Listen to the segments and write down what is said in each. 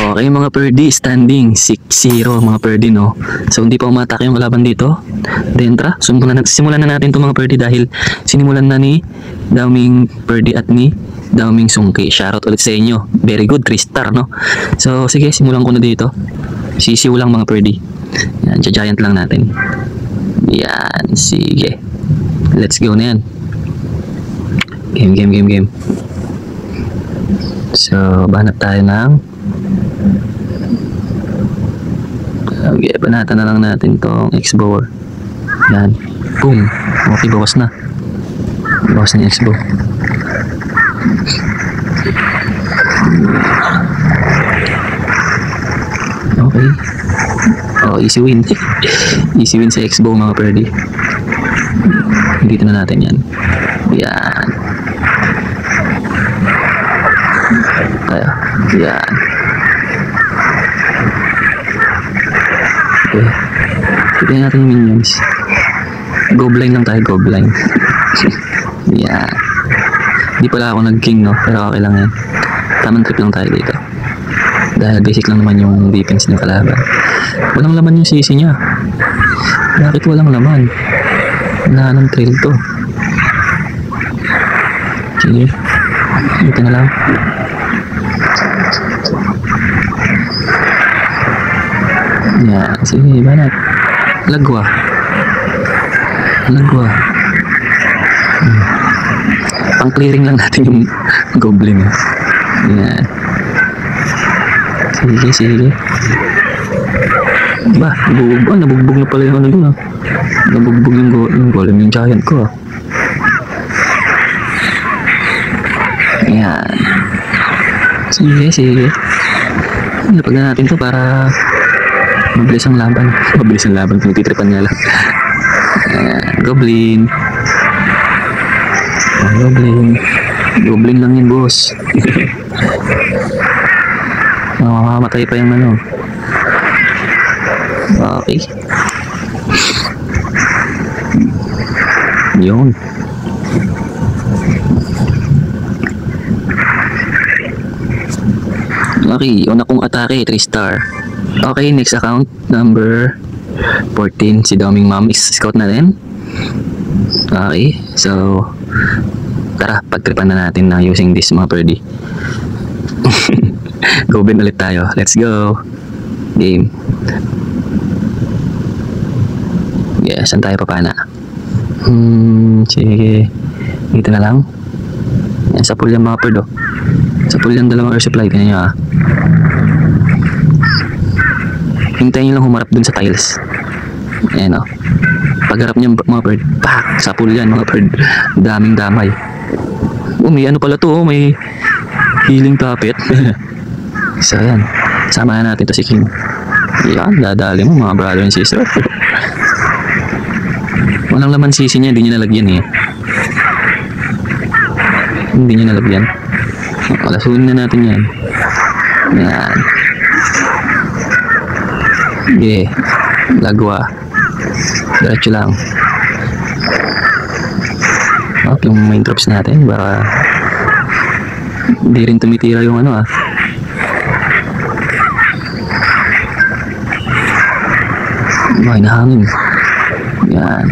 Okay mga Perdi, standing 6-0 mga Perdi, no. So hindi pa umatake yung kalaban dito. Then tara, simulan na natin to mga Perdi dahil sinimulan na ni Daming Perdi at ni Daming Sungki. Shoutout ulit sa inyo. Very good, 3 star, no. So sige, simulan ko na dito. Sisiw lang mga Perdi. Yan, giant lang natin. Yan, sige. Let's go na yan. Game. So, banat tayo ng okay, banatan na lang natin tong X-Bow. Yan. Boom. Okay, bawas na. Bawas na yung X-Bow. Okay. Oh, easy win. Easy win sa X-Bow mga Perdi. Dito na natin yan. Yan. Kaya. Yan. Okay. Tignan natin yung minions. Goblind lang tayo, goblind. Yan. Di pala ako nag-king, no? Pero okay lang yan. Tamang trip lang tayo dito. Dahil basic lang naman yung defense ng kalaban. Walang laman yung CC niya. Bakit walang laman? Wala ng trail to. Sige. Dito na lang. Yan. Sige, banat. Lagwa. Pang-clearing lang natin yung goblin. Yan. Sige. Ba, nabugbog na pala yung ano doon. Nabugbog yung golem, yung giant ko. Yan. Sige. Napag na natin to para mabilis ang laban. Pinagtitripan niya lang. Ayan. Goblin lang yan, boss. Mamamatay pa yung ano. Okay. Yun. Okay, una kong atake, 3 star. Okay, next account, number 14, si Daming Mom is scout na rin. Okay, so tara, pagtripan na natin na using this mga Perdi. Goblin ulit tayo, let's go. Game. Yeah, saan tayo papana? Sige, dito na lang. Yan, sa pool yan mga Perdo. Sa pool yan, dalawang air supply, ganyan nyo ah. Hintayin nyo lang humarap dun sa tiles. Ayan o. Pagharap niya mga bird, pak! Sa pool yan mga bird. Daming damay. May ano pala to, may healing puppet. So ayan, sama na natin to si King. Yan, dadali mo mga brother and sister. Walang laman sisi niya, hindi niya nalagyan eh. Hindi niya nalagyan. Kalasunin na natin yan. Yan. Okay, lagwa. Diretso lang. Okay, yung main drops natin baka hindi rin tumitira yung ano ah. May nahangin. Yan.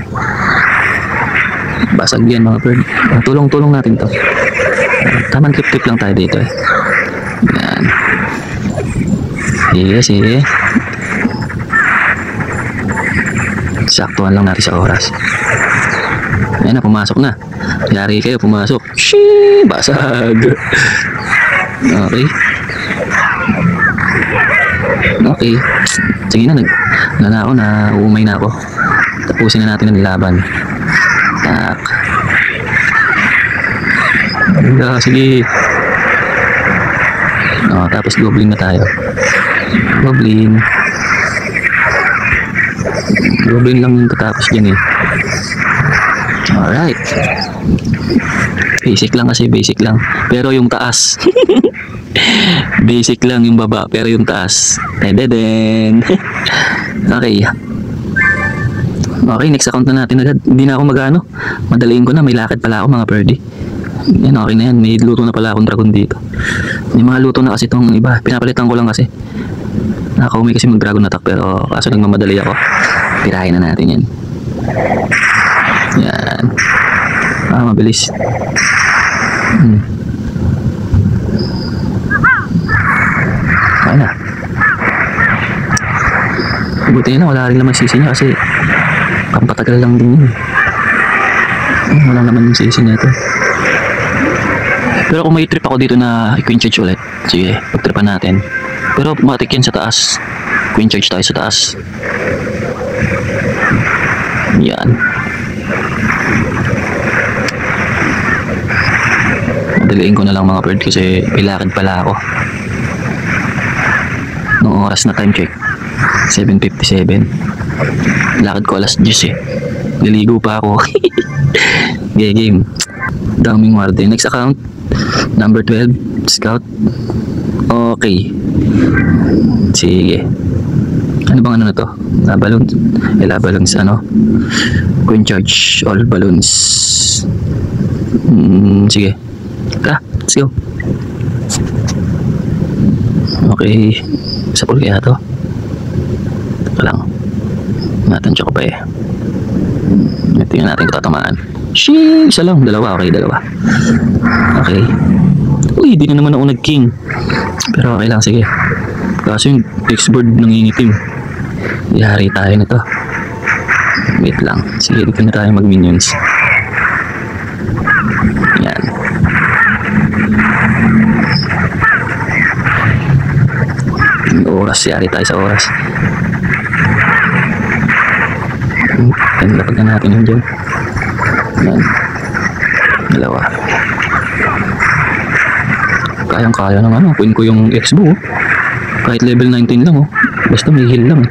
Basag yan mga bird. Tulong-tulong natin to. Tamang trip-trip lang tayo dito eh. Yan. Sige. Saktuhan lang natin sa oras. Ayan na, pumasok na. Yari kayo, pumasok. Shhh! Basag! Okay. Sige na, ako na umay na ako. Tapusin na natin ang laban. Tak. Sige. Tapos goblin na tayo. Goblin lang yung tatapos dyan eh. Alright. Basic lang. Pero yung taas. Basic lang yung baba, pero yung taas. Tededen. Okay. Okay, next account na natin agad. Hindi na ako magano. Madaliin ko na, may lakad pala ako mga Perdi. Yan, okay na yan. May luto na pala akong dragon dito. May mga luto na kasi itong iba. Pinapalitan ko lang kasi. Nakakaumi kasi mag-dragon attack pero kaso nagmamadali ako. Tirahin na natin yan. Yan. Mabilis. Okay na. Buti na wala rin naman sisi niya kasi pampatagal lang din yun. Wala naman yung sisi niya ito. Pero kung may trip ako dito na Queen Charge ulit, sige, pagtripan natin. Pero matik yan sa taas. Queen Charge tayo sa taas. Yan. Madaliin ko na lang mga bird kasi pilakad pala ako. Nung oras na time check 7:57. Lakad ko alas 10 eh. Liligo pa ako. Game. Daming warden. Next account number 12 scout. Okay. Sige. Ano bang ano na to? Balloons. Balloons ano? Queen Charge all balloons. Sige. Tara, let's go. Okay. Sa pool kaya to? Teka lang. Natansya ko pa eh. Tingnan natin kung tatamaan. Sheesh! Isa lang. Dalawa. Okay, dalawa. Okay. Uy, di na naman ako nag-king. Pero okay lang, sige. Kaso yung X-board nangingitim. Yari tayo na to. Wait lang. Sige, dito na tayo mag-minions. Yan. Oras, yari tayo sa oras. Yan, lapag na natin yun dyan. Yan. Dalawa. Kayang-kaya ng ano. Queen ko yung X-bow. Kahit level 19 lang oh. Basta may heal lang.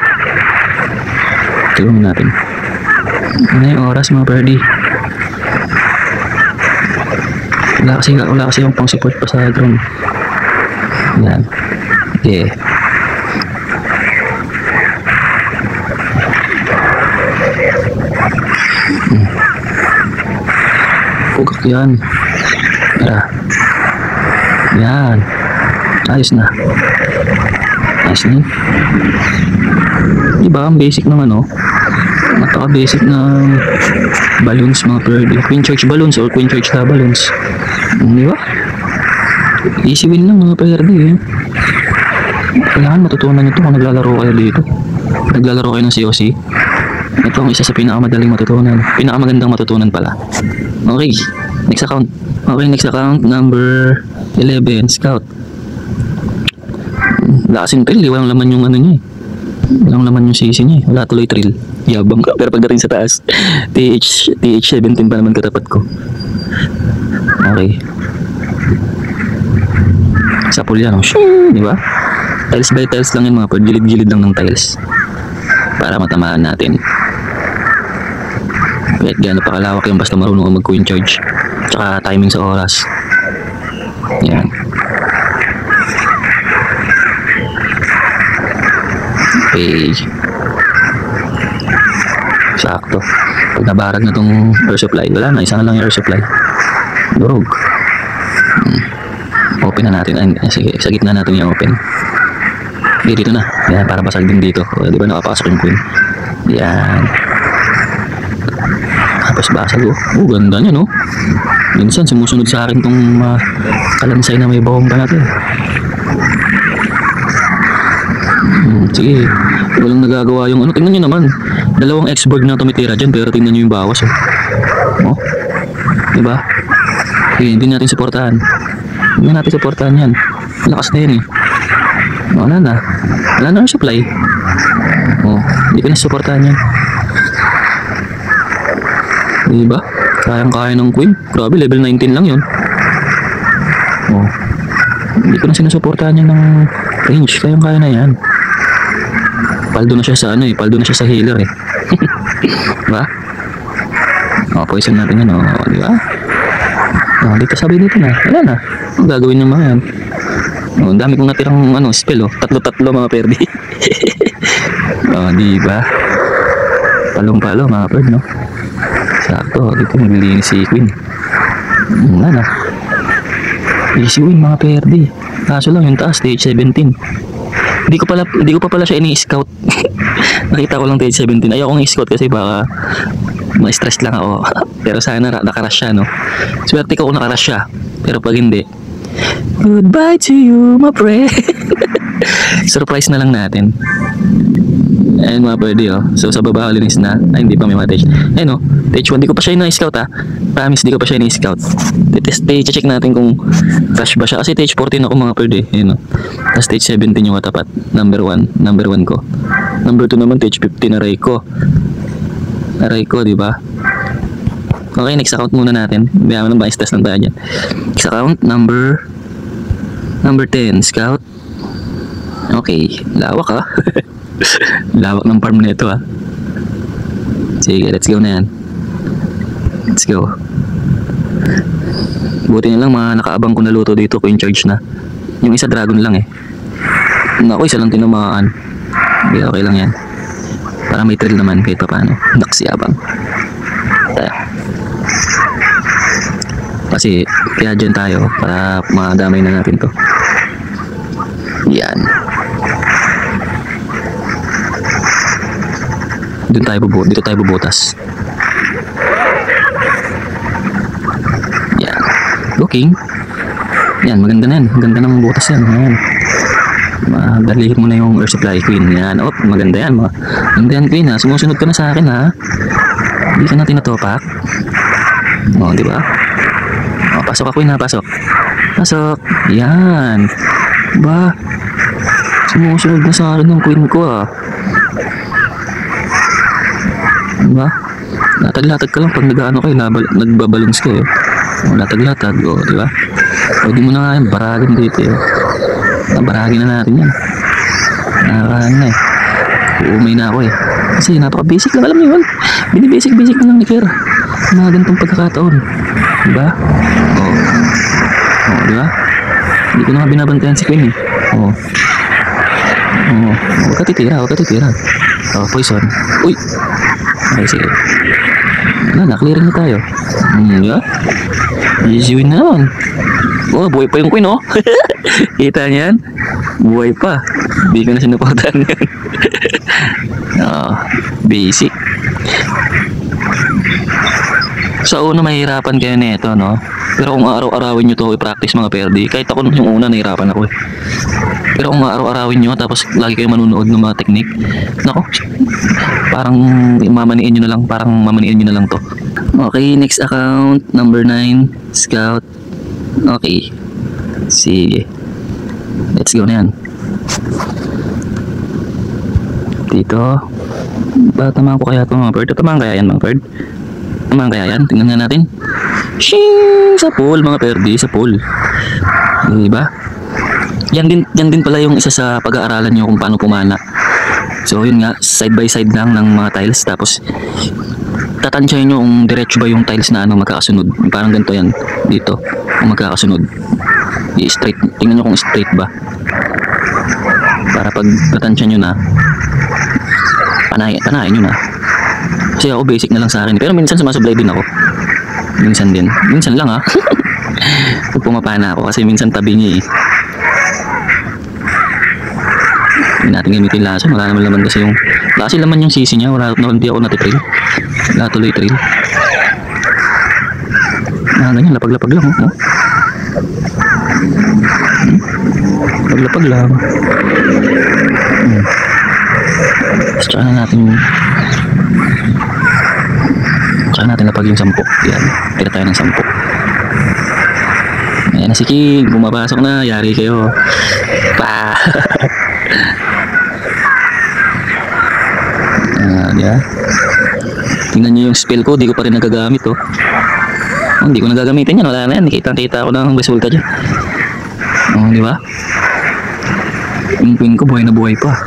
Tulungan natin. Ano yung oras mga birdie? Wala kasi yung pang support pa sa drone. Yan. Okay. Pugak yan. Tara. Yan. Ayos na. Ayos na yun. Diba ang basic naman oh. Napaka-basic na balloons mga birdie. Queen Charge balloons or Queen Charge na balloons. Diba? Easy win lang mga birdie eh. Kailangan matutunan nyo ito kung naglalaro kayo dito. Naglalaro kayo ng COC. Ito ang isa sa pinakamadaling matutunan. Pinakamagandang matutunan pala. Okay, next account. Okay, next account number 11, Scout. Wala kasing trill, walang laman yung ano niya eh. Walang laman yung sisi niya eh. Wala tuloy trill. Yabang ka. Pero pagdating sa taas, TH17 pa naman katapat ko. Okay. Sa pool yan, oh. Di ba? Tiles by tiles lang yun mga pod. Gilid-gilid lang ng tiles. Para matamaan natin. Kahit gano'n pa kalawak yung basta marunong ka mag-Queen Charge. Tsaka timing sa oras. Yan. Okay. Sakto. Pag nabarag na tong air supply, wala na. Isa na lang yung air supply. Durog. Open na natin. Ay, sige, sa gitna natin yung open. Okay, dito na. Yan, para basag din dito. O, di ba nakapasok yung queen? Yan. Tapos basag oh. Oh, ganda niya no. Minsan sumusunod sa akin tong kalansay na may bomba natin. Sige. Walang nagagawa yung ano. Tingnan nyo naman. Dalawang X-board na tumitira dyan pero tingnan nyo yung bawas oh. Oh. Diba? Okay, hindi natin supportahan. Hindi natin supportahan yan. Lakas na yan eh. Wala na. Wala na yung supply. Oh, hindi ko na supportahan yan. Diba? Kayang-kaya ng queen. Grabe, level 19 lang yun. Oh. Hindi ko na sinusuportahan yan ng range. Kayang-kaya na yan. Paldo na siya sa ano eh. Paldo na siya sa healer eh. Diba? Oh, poison natin yan oh. Diba? Oh, dito sabi dito na. Wala na. Ang gagawin ng mga yan. Oh, dami kong natirang ano, spell oh. Tatlo-tatlo mga perdi. Oh, diba? Palong-palo mga perd, no? Sakto, dito maglilinis si Queen. Wala na. Easy win mga perdi. Kaso lang yung taas, stage 17. Hindi ko pa pala siya ini-scout. Nakita ko lang stage 17. Ayaw kong i-scout kasi baka ma-stress lang ako. Pero sana nakarush siya, no? Swerte ko kung nakarush siya. Pero pag hindi, goodbye to you, my friend. Surprise na lang natin. Ayun mga pwede, oh. So sa baba linis na. Ay, hindi pa may mga stage. Ayun, oh. Stage 1, di ko pa siya na-scout, ha. Promise, di ko pa siya na-scout. Check natin kung crush ba siya. Kasi stage 14 ako mga pwede. Ayun, oh. Tapos stage 17 yung katapat. Number 1 ko. Number 2 naman, stage 15 aray ko, di ba? Okay, next account muna natin. Biyaman ng bias test lang tayo dyan. Next account, number 10, scout. Okay, lawak, ha. Lawak ng farm na ito, ha. Sige, let's go na yan. Let's go. Buti na lang mga nakaabang ko na luto dito ko in charge na. Yung isa dragon lang, eh. Naku, isa lang tinamaan. Okay lang yan. Para may thrill naman kahit pa paano. Naksiyabang. Tayo. Kasi kaya dyan tayo para madamay na natin to. Yan. Dito tayo bubutas. Yan. Looking. Yan, maganda na yan. Maganda ng butas yan. Yan. Madalihin mo na yung air supply, queen. Yan. Oh, maganda yan. Maganda yan, queen, ha. Sumusunod ka na sa akin, ha. Hindi ka na tinatopak. Oh, di ba? Oh, pasok ako, queen, ha. Pasok. Yan. Ba? Sumusunod na sa akin ng queen ko, ha. Diba? Latag-latag ka lang pag nag-ano kayo, nagbabalons kayo. O, latag-latag, o, diba? Pwede mo na nga yung baragan dito, eh. Baragin na natin yan. Nakakahan na, eh. Uumay na ako, eh. Kasi napaka-basic lang, alam niyo yun. Binibasic na lang ni Kier. Mga ganitong pagkakataon. Diba? O, diba? Hindi ko na nga binabantayan si Queen, eh. Huwag ka titira. O, poison. Uy! Okay, sige. Na-clearing na tayo. Yeah. Easy win na naman. Oh, buhay pa yung queen, oh. Kita niyan? Buhay pa. Hindi ko na sinuportahan yan. Basic. Sa una mahirapan kayo nito, no? Pero kung araw-arawin nyo to i-practice mga perdi, kahit ako yung una nahirapan ako, eh. Pero kung araw-arawin nyo, tapos lagi kayo manunood ng mga technique, nako, parang mamaniin nyo na lang to. Okay, next account, number 9, scout. Okay, sige, let's go na yan. Dito, tamaan ko kaya ito mga bird? Tamaan kaya yan mga bird? Tamaan kaya yan? Tingnan nga natin. Shing! Sa pool mga perdi, sa pool. Diba? Yan din pala yung isa sa pag-aaralan nyo kung paano pumana. So yun nga, side by side lang ng mga tiles. Tapos tatansyahin nyo kung diretso ba yung tiles na magkakasunod. Parang ganito yan dito, kung magkakasunod. I-straight, tingnan nyo kung straight ba. Para pag tatansya nyo na, panahin nyo na. Kasi ako basic na lang sa akin. Pero minsan sumasablay din ako. Minsan lang, ha. Pag pumapana ako kasi minsan tabi niya, eh. Hindi natin gamitin laso. Wala naman laman kasi laman yung sisi niya. Hindi ako natitrail. Wala tuloy trail. Ganyan, lapag-lapag lang, oh. Lapag-lapag lang. Tsaka natin lapag yung 10. Yan, tira tayo ng 10. Ayan na si King, bumapasok na, yari kayo. Pa! Yeah. Tingnan nyo yung spell ko, di ko pa rin nagagamit, oh. Hindi ko nagagamitin yan, wala na yan. Kita ko ng resulta dyan. Di ba? Yung queen ko, buhay na buhay pa.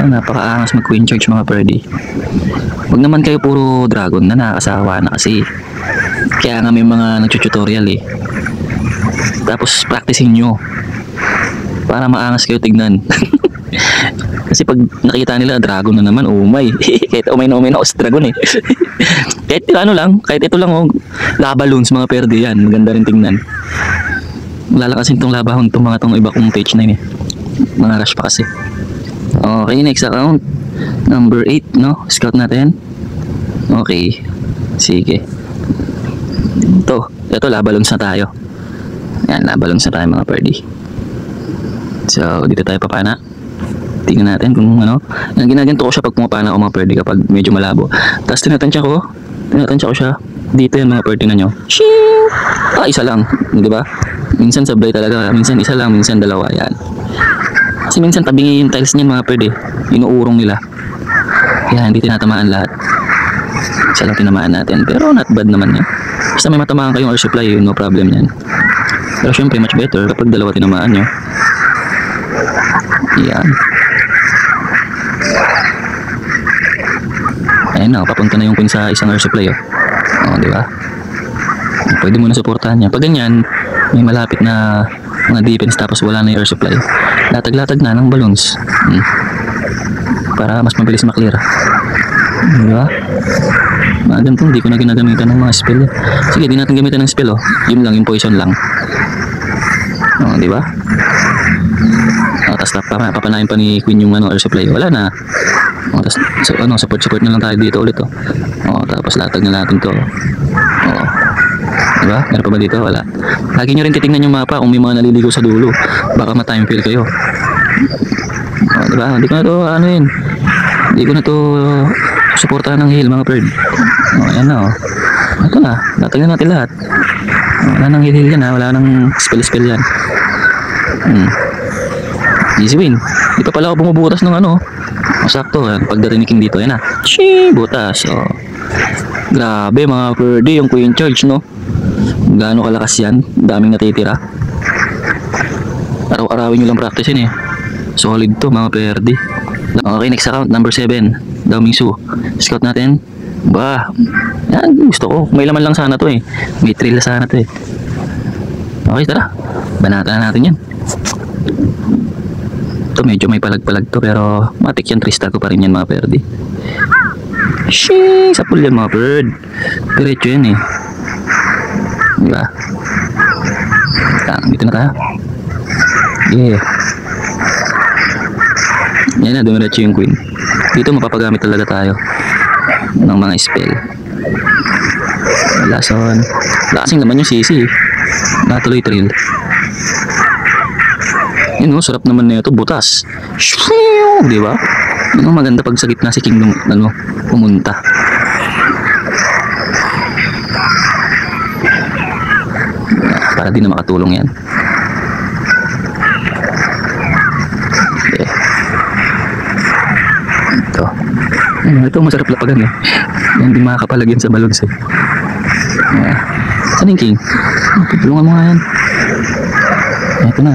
Napaka-angas mag-queen charge mga perdi. Huwag naman kayo puro dragon na nakakasawa na kasi. Kaya nga may mga nag-tutorial, eh. Tapos practicing nyo. Para maangas kayo tignan. Kasi pag nakita nila dragon na naman, umay. Kahit umay na os dragon eh. Kahit ano lang, kahit ito lang oh, lava loons mga perde yan. Maganda rin tingnan. Lalakasin tong labahon tong mga tong iba kong page 9 eh. Mga rush pa kasi. Okay, next account. Number 8, no? Scout natin. Okay. Sige. Ito lava loons na tayo. Yan, lava loons na tayo mga perde. So, dito tayo papana. Tingnan natin kung ano. Ginaganto ko siya pag pumapana ako mga perde kapag medyo malabo. Tapos tinatansya ko siya. Dito yan mga perde na nyo. Shing! Isa lang. Di ba? Minsan sablay talaga. Minsan isa lang, minsan dalawa. Yan. Kasi minsan tabingi yung tiles niyan mga perde. Inuurong nila. Kaya hindi tinatamaan lahat. Isa lang tinamaan natin. Pero not bad naman yan. Basta may matamaan kayong air supply, no problem yan. Pero syempre much better kapag dalawa tinamaan nyo. Yan. Ayan na, papunta na yung queen sa isang air supply oh. Di ba? Pwede mo na suportahan niya. Pag ganyan, may malapit na mga defense tapos wala na yung air supply. Latag-latag na ng balloons. Para mas mabilis maklear. Di ba? Mga ganito, hindi ko na ginagamitan ng mga spell. Sige, di natin gamitan ng spell oh. Yun lang, yung poison lang. Di ba? Tapos papanayin pa ni Queen yung air supply. Wala na. Tapos support na lang tayo dito ulit oh. Tapos latag na natin to. Diba? Meron pa ba dito? Wala. Lagi nyo rin titingnan yung mapa kung may mga naliligo sa dulo. Baka ma-time fail kayo. Diba? Hindi ko na to hindi ko na to suportahan ng heal mga bird. Ayan na oh. Ito na. Latag na natin lahat. Wala nang heal yan ha. Wala nang spell yan. Easy win. Di pa pala ako bumubutas ng sakto. Pagdarinikin dito. Yan na. Butas. Grabe mga pwede yung queen charge no. Gaano kalakas yan. Daming natitira. Araw-arawin nyo lang practice yun eh. Solid to mga pwede. Okay, next account. Number 7. Daomingsu. Scout natin. Yan gusto ko. May laman lang sana to eh. May thrill sana to eh. Okay, tara. Banata na natin yan. Ito medyo may palag-palag to pero matik yan, 3-star ko pa rin yan mga perde. Sheesh! Sapul yan mga bird. Diretso yan eh. Diba? Dito na tayo. Yeah. Yan na, dumiretso yung queen. Dito mapapagamit talaga tayo ng mga spell. Lason. Lasing naman yung CC. Natuloy thrill. Yun sarap naman na ito, butas. Di ba? Yun maganda pag sa gitna si Kingdom pumunta. Para di na makatulong yan. Okay. Ito masarap lapagan eh. Yan di makakapalagyan sa balons eh. Saan yung king? Tutulungan mo nga yan. Ito na.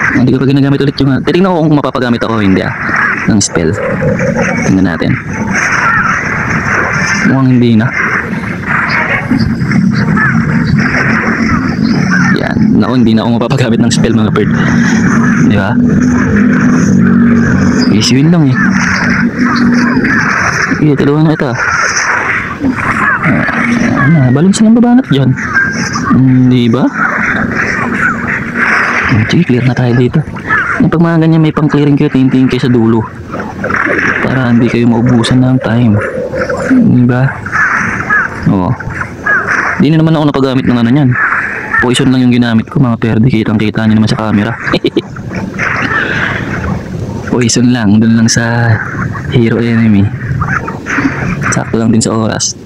Hindi ko pa ginagamit ulit yung titignan ko kung mapapagamit ako hindi ng spell. Tingnan natin. Mukhang hindi na. Yan. Hindi na ako mapapagamit ng spell mga bird. Di ba? Easy win lang eh. Tulungan na ito. Balon silang babanat dyan. Di ba? Sige, clear na tayo dito. Pag mga ganyan may pang clearing kayo, tingin kayo sa dulo para hindi kayo maubusan ng time. Diba? Di na naman ako napagamit ng yan. Poison lang yung ginamit ko mga perde. Kitang kita nyo naman sa camera. Poison lang, dun lang sa hero enemy. Sakto lang din sa oras.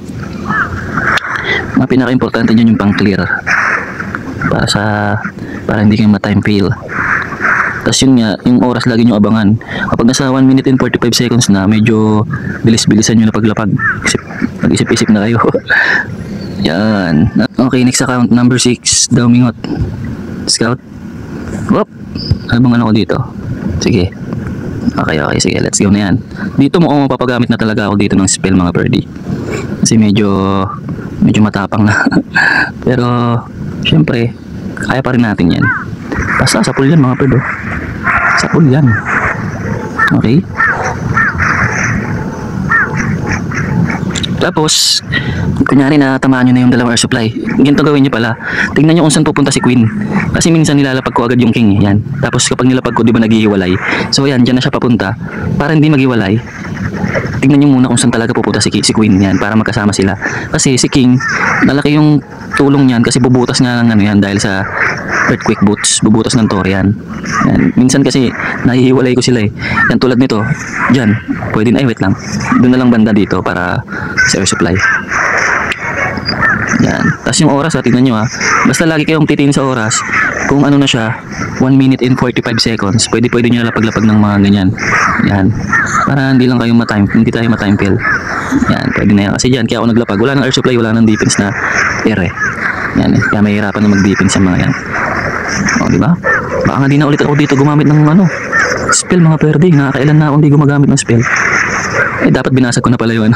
Mga pinaka-importante nyo yung pang clear para hindi kayo ma-time fail. Tapos yun nga, yung oras lagi nyo abangan. Kapag nasa 1 minute and 45 seconds na, medyo bilis-bilisan nyo na paglapag. Mag-isip-isip na kayo. Yan. Okay, next account, number 6, Daomingot. Scout. Whoop! Ano bang ko dito? Sige. Okay, sige, let's go na yan. Dito mukhang mapapagamit na talaga ako dito ng spell mga birdie. Kasi medyo matapang na. Pero, syempre, kaya pa rin natin yan. Basta sa pool yan mga bird. Sa pool yan. Okay. Tapos, kunyari na tamaan nyo na yung dalawang air supply. Ganito gawin nyo pala. Tingnan nyo kung saan pupunta si Queen. Kasi minsan nilalapag ko agad yung King. Yan. Tapos kapag nilapag ko, di ba naghihiwalay? So yan, dyan na siya papunta. Para hindi maghiwalay, tingnan nyo muna kung saan talaga pupunta si Queen. Yan, para magkasama sila. Kasi si King, malaki yung tulong niyan kasi bubutas nga ng ano yan dahil sa earthquake boots. Bubutas ng Tor yan. Yan. Minsan kasi nahihiwalay ko sila eh. Yan tulad nito. Dyan. Pwede na, wait lang. Doon na lang banda dito para sa air supply. Yan. Tapos yung oras, tingnan nyo basta lagi kayong titiin sa oras. Kung ano na siya, 1 minute and 45 seconds. Pwede nyo lapag-lapag ng mga ganyan. Yan. Para hindi lang kayo hindi tayo ma-time fill. Yan. Pwede na yan. Kasi dyan, kaya ako naglapag. Wala nang air supply, wala nang defense na air eh. Yan. Kaya mahirapan na mag-defense sa mga yan. O, diba? Baka nga di na ulit ako dito gumamit ng spell mga perde. Nakakailan na ako hindi gumagamit ng spell. Dapat binasag ko na pala yung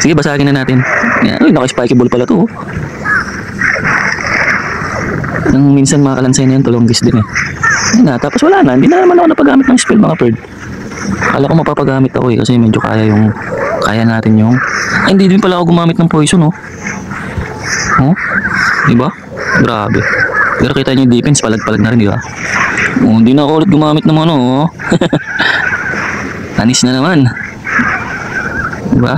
Sige, basagin na natin. Yan. Ay, naka-spiky ball pala to. Nang minsan mga kalansay na yan, tulonggis din eh. Yan na, tapos wala na. Hindi na naman ako napagamit ng spell mga perde. Akala ko mapapagamit ako kasi medyo kaya natin yung... Ay, hindi din pala ako gumamit ng poison diba? Grabe. Pero kita nyo yung defense, palag-palag na rin, diba? Hindi na ako ulit gumamit ng Anis na naman. Diba?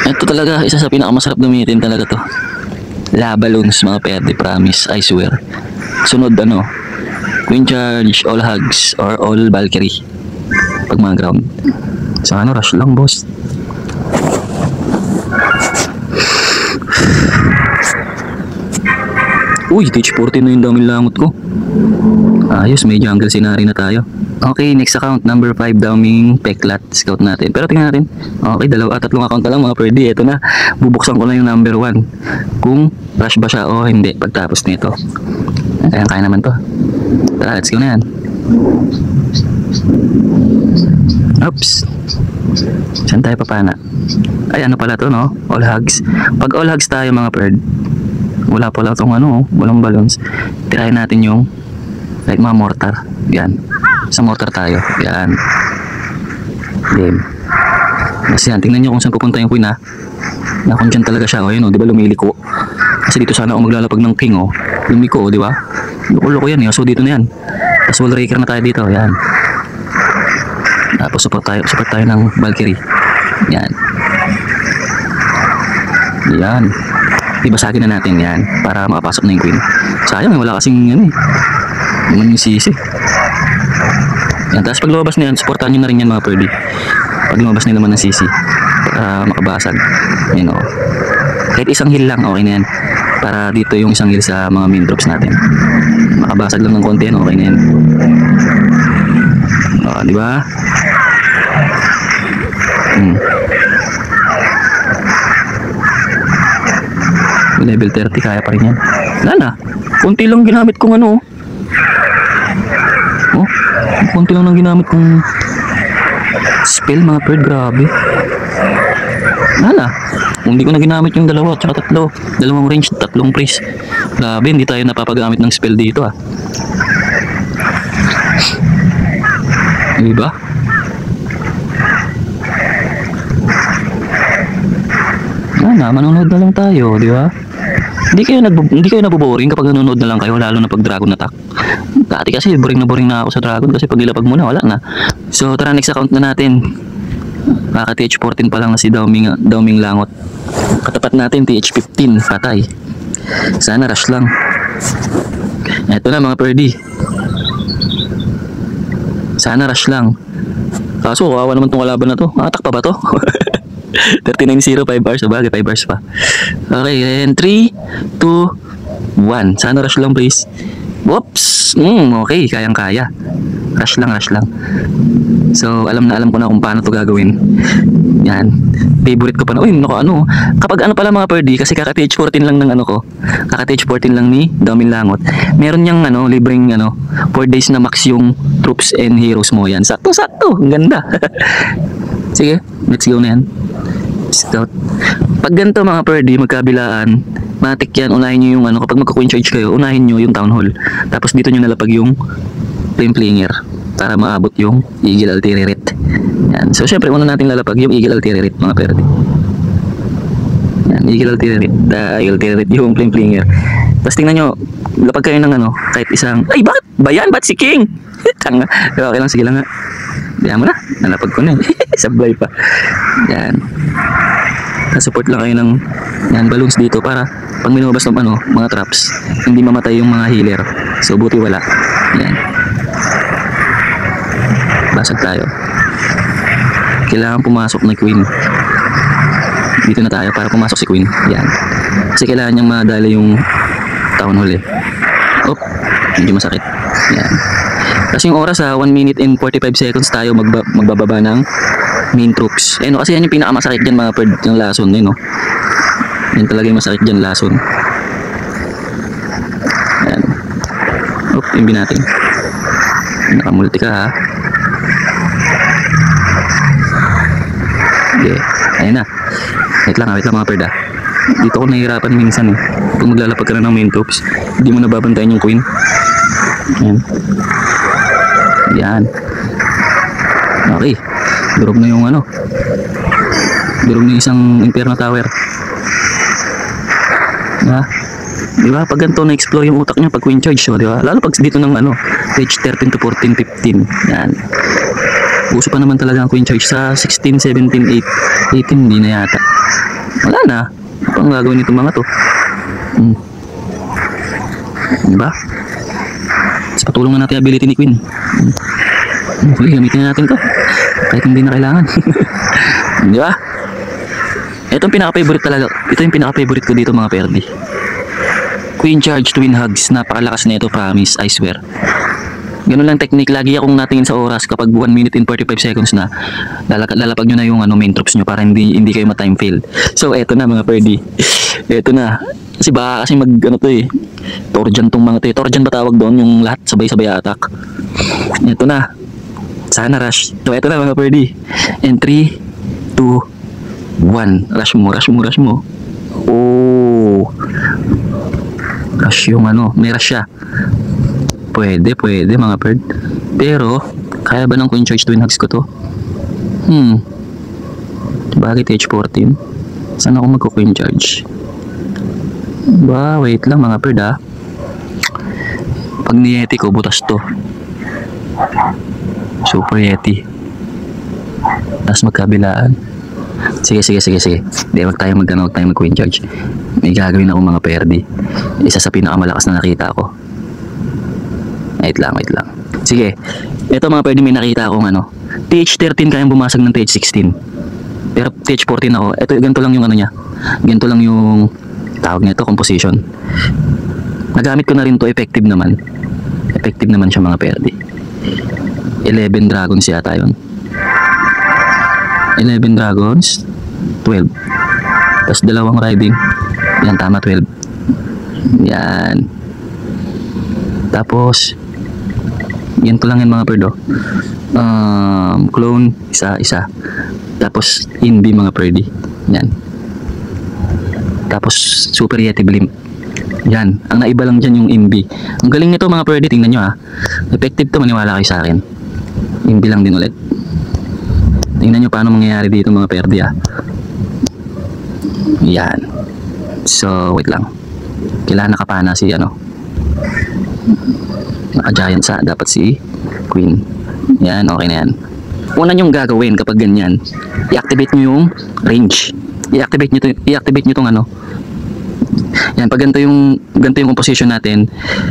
Ito talaga, isa sa pinakamasarap gamitin talaga to. Lava balloons, mga perde, promise, I swear. Sunod Queen charge, all hugs, or all Valkyrie. Pag mga ground. So rush lang, boss. Uy, stage 14 na yung daming langot ko. Ayos, may jungle scenario na tayo. Okay, next account, number 5, daming peklat. Scout natin. Pero tingnan natin. Okay, tatlong account na lang mga pwede. Ito na, bubuksan ko na yung number 1. Kung rush ba siya o hindi pagtapos nito. Kaya naman to. Tara, let's go na yan. Oops. Saan tayo papana? Ay, ano pala to, no? All hugs. Pag all hugs tayo mga bird, wala pala itong walang balloons. Tirahin natin yung like mga mortar. Yan. Sa mortar tayo. Yan. Game. Kasi yan, tingnan nyo kung saan pupunta yung Queen na kung dyan talaga siya. Yun di ba lumiliko? Kasi dito sana ako maglalapag ng King lumiko, di ba? Loko-loko yan so dito na yan. Tapos wall raker na tayo dito. Yan. Tapos support tayo ng Valkyrie. Yan. Yan. Ibasagin na natin yan para makapasok na yung Queen. Sayang wala kasing yung sisi. Yan. Tapos pag lumabas na yan, supportahan nyo na rin yan mga pwede. Pag lumabas na naman ng sisi para makabasag. Yan kahit isang heal lang, okay na yan. Para dito yung isang heal sa mga main drops natin. Makabasag lang ng konti yan, okay na yan. Diba? Level 30, kaya pa rin yan. Wala na. Kunti lang ginamit kong kunti lang nang ginamit kong spell mga bird. Grabe. Wala na. Hindi ko na ginamit yung dalawa tsaka tatlo. Dalawang range, tatlong priest. Grabe, hindi tayo napapagamit ng spell dito Diba? Manonood na lang tayo, di ba? Hindi kayo naboboring kapag nanonood na lang kayo, lalo na pag dragon attack. Dati kasi boring na ako sa dragon kasi pag nilapag mo na, wala na. So tara, next account na natin. Baka TH14 pa lang na si Dauming Langot. Katapat natin TH15, patay. Sana rush lang. Eto na mga perdi. Sana rush lang. Kaso kawawa naman tong kalaban na to. Attack pa ba to? 39-0, 5 hours. Sabagay, 5 hours pa. Okay, and 3, 2, 1. Sana rush lang please. Whoops! Okay, kayang-kaya. Rush lang. So, alam ko na kung paano to gagawin. Yan. Favorite ko pa na. Uy, kapag pala mga perdi, kasi kaka-TH14 lang ng ko. Kaka-TH14 lang ni Dauming Langot. Meron niyang libreng 4 days na max yung troops and heroes mo. Yan. Sakto. Ang ganda. Sige, let's go na yan. Scout. Pag ganito mga perdi, magkabilaan, matik yan, unahin nyo yung ano, kapag magka-queen charge kayo, unahin nyo yung town hall. Tapos dito nyo nalapag yung flame flinger para maabot yung eagle altirerit. Yan. So syempre una natin lalapag yung eagle altirerit mga perdi. Yan, eagle altirerit yung flame flinger. Tapos tingnan nyo, lapag kayo ng ano, kahit isang, ay bakit ba yan? Ba't si King? Tanga. Okay lang, sige lang nga. Diyan mo na, nalapag ko na sablay pa. Yan. Support lang kayo ng yan, balloons dito para pag minubas ng ano, mga traps, hindi mamatay yung mga healer. So buti wala. Yan. Basag tayo. Kailangan pumasok na queen. Dito na tayo para pumasok si queen. Yan. Kasi kailangan niyang madali yung town hall eh. Oh, medyo masakit. Yan. Kasi yung oras 1 minute and 45 seconds tayo magbababa ng main troops. Eh no, kasi yan yung pinakamasakit dyan mga bird, yung lason eh no. Yan talaga yung masakit dyan, lason. Yan. Oh, imbi natin. Nakamulti ka ha. Okay, ayun na. Wait lang mga bird ah. Dito ko nahihirapan minsan eh. Kung maglalapag ka na ng main troops, hindi mo nababantayan yung queen. Yan. Yan. Okay. Durog na yung ano. Durog na isang Inferno Tower. Ha? Diba? Pag ganito na-explore yung utak niya pag queen charge, diba? Lalo pag dito ng ano, page 13 to 14, 15. Yan. Uso pa naman talaga ang queen charge sa 16, 17, 8, 18, hindi na yata. Wala na. Ano pang gagawin nito mga to? Diba? Tapos patulungan natin yung ability ni queen. Okay, gamitin na natin to. Kahit hindi na kailangan. Diba? Ito yung pinaka-favorite talaga. Ito yung pinaka-favorite ko dito mga perdi. Queen charge, twin hugs. Napakalakas na ito, promise. I swear. Ganun lang technique. Lagi akong natingin sa oras kapag 1 minute and 45 seconds na. Lalapag nyo na yung ano, main troops nyo para hindi kayo ma-time fail. So, eto na mga perdi. Eto na. Kasi baka kasi mag ano to eh. Torjan tong mga to eh. Torjan ba tawag doon? Yung lahat sabay-sabay attack. Eto na. Sana rush. So, eto na mga perdi. And 3, 2, 1. Rush mo. Oh. Rush yung ano. May rush siya. Pwede mga bird. Pero, kaya ba ng queen charge twin hugs ko to? Bakit H14? Saan ako magko-queen charge? Ba, wait lang mga bird ah. Pag ni-yeti ko, butas to. Super yeti. Tapos magkabilaan. Sige. Hindi, wag tayo mag-queen charge. May gagawin ako mga perdi. Isa sa pinakamalakas na nakita ko. Wait lang. Sige. Ito mga perdi, may nakita akong ano. TH13 kayang bumasag ng TH16. Pero TH14 ako. Ito, ganito lang yung ano niya. Ganito lang yung tawag nito, composition. Nagamit ko na rin to, effective naman. Effective naman siya mga perdi. 11 dragons yata yun. 11 dragons, 12. Tapos dalawang riding. Yan, tama, 12. Yan. Tapos, ganito lang yan mga perdo. Clone, isa. Tapos, inbi mga perdi. Yan. Tapos, super yeti blimp. Yan. Ang naiba lang dyan yung inbi. Ang galing nito mga perdi, tingnan nyo ha. Effective to, maniwala kayo sa akin. Inbi lang din ulit. Tingnan nyo paano mangyayari dito mga perdi ha. Yan. So, wait lang. Kailangan nakapana si ano. Naka-giant sa dapat si queen. Yan, okay na yan. Una nyong gagawin kapag ganyan, i-activate nyo yung range. I-activate nyo tong ano. Yan, pag ganito yung composition natin,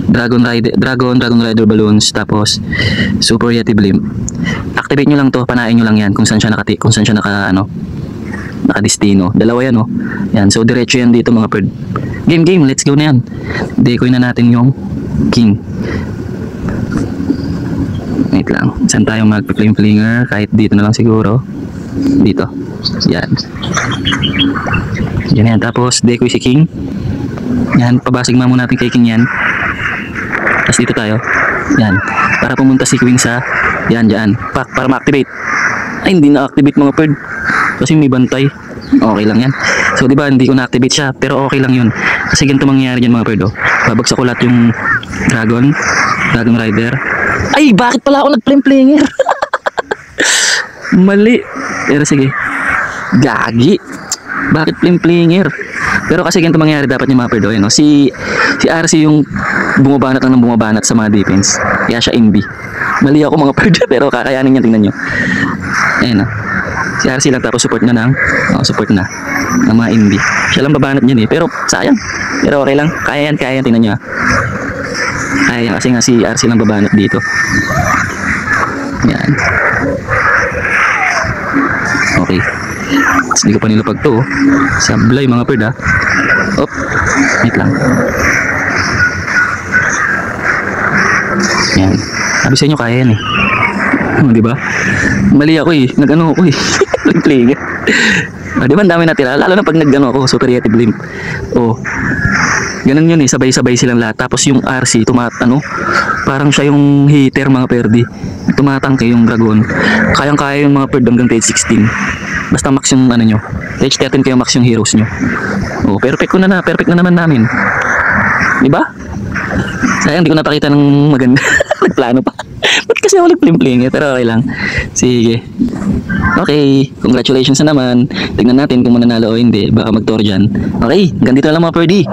Dragon Rider balloons, tapos Super Yeti blimp. Activate nyo lang to, panain nyo lang yan kung saan siya nakadestino. Dalawa yan oh. Yan, so diretso yan dito mga bird. Game, let's go na yan. Decoy na natin yung king. Wait lang. Saan tayo mag-flame flinger? Kahit dito na lang siguro. Dito. Yan. Yan. Tapos, decoy si king. Yan. Pabasig muna natin kay king yan. Tapos dito tayo. Yan. Para pumunta si queen sa yan, dyan. Para ma-activate. Ay, hindi na-activate mga bird. Kasi may bantay. Okay lang yan. So, di ba hindi ko na-activate siya. Pero okay lang yun. Kasi ganito mangyayari dyan mga perdo. Babagsak ko lahat yung Dragon Rider. Ay, bakit pala ako nag-flamer? Mali. Pero sige. Gagi. Bakit flamer? Pero kasi ganito mangyayari dapat yung mga perdo. Yun, no? Si RC yung bumabanat lang ng bumabanat sa mga defense. Kaya siya NB. Mali ako mga perdo, pero kakayanin niya, tingnan nyo. Ayan, no? Si RC lang, tapos support na support na ng mga NB. Siya lang babanat niyan eh, pero sayang. Pero okay lang, kaya yan, tingnan nyo. Kaya yan, kasi nga si RC lang babanat dito. Yan. Okay. Tapos hindi ko pa nilapag to. Sablay mga perda. Op. Wait lang. Yan. Sabi sa inyo kaya yan eh. Di ba? Mali ako eh. Nag-ano ako eh. Nag-play. Di ba ang dami natira? Lalo na pag nag-ano ako, Super Yeti Blimp. Oh. Ganun yun eh. Sabay-sabay silang lahat. Tapos yung RC, parang siya yung hater mga perdi. Tumatangke yung Dragon. Kayang-kaya yung mga perdi hanggang stage 16. Basta max yung ano nyo. Stage 13 kayo max yung heroes nyo. Oh, perfect na naman namin. Di ba? Sayang, hindi ko napakita ng maganda. Nagplano pa. Ba't kasi ako nag-pling-pling eh? Pero okay lang. Sige. Okay. Congratulations na naman. Tingnan natin kung mananalo o hindi. Baka mag-tour dyan. Okay. Ganito na lang mga perdi.